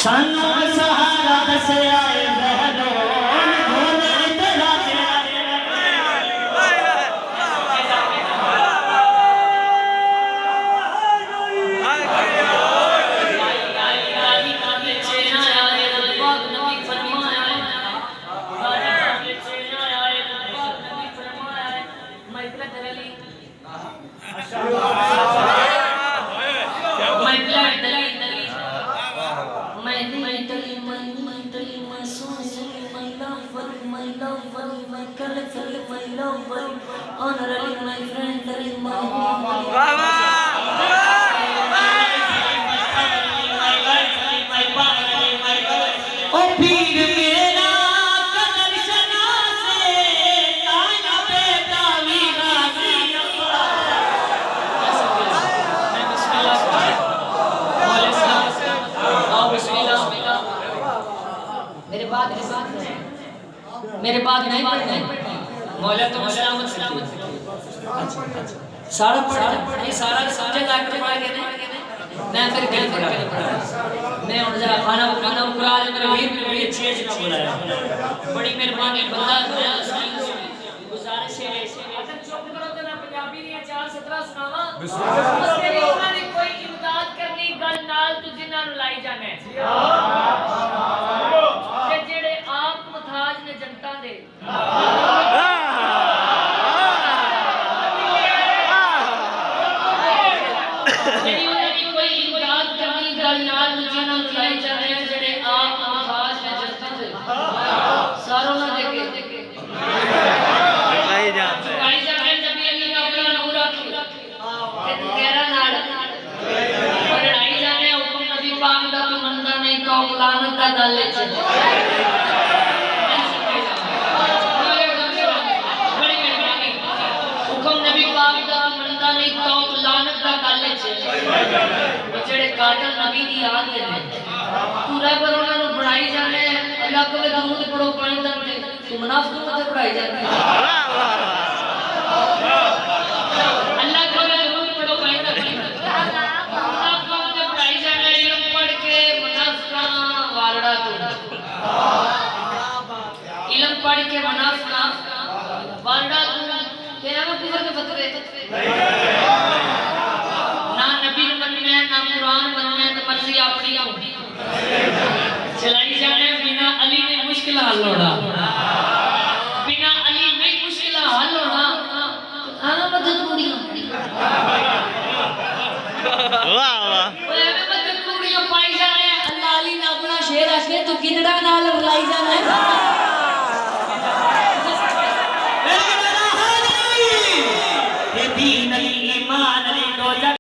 सानू सहारा दसया बहलोन भोले तेरा honorary my friend my ओ पीर मेरा कदर शना से काया बेटा वीरा मेरे बाद नहीं पढ़ना मौला तो सलामत सलामत सारा पढ़ा ये सारा समझे लायक पढ़ा के नहीं मैं फिर गल पढ़ा मैं और जरा खाना उकरा ले मेरे वीर ने बड़ी अच्छी अच्छी बुलाया बड़ी मेहरबानी बंदा मैं गुजारिश है अगर चुप करो तो ना पंजाबी दी 4-17 सुनावा बस तेरी उन्होंने कोई इमदाद करनी गल नाल तू जिन्हां नु लाई जाने ते जेड़े आप मुताज ने जनता दे काटल नबी दी याद है पूरा पर उन्हां नु पढ़ाई जाने अल्लाह को दूध पढ़ो पानी तक तू मुनाफिक को पढ़ाई जाती अल्लाह को दूध पढ़ो पानी तक मुनाफिक को पढ़ाई जाने इल्म पढ़ के मुनाफिका वालड़ा तू इल्म पढ़ के मुनाफिका वालड़ा तू तेरा में कुफर के फतवे अपनी चलाई जाने बिना अली ने मुश्किल हल होना बिना अली नहीं मुश्किल हल होना मदद कुड़ियां वाह वाह ओए मदद कुड़ियां पाई जाने अल्लाह अली ने अपना शेर आके तो किनड़ा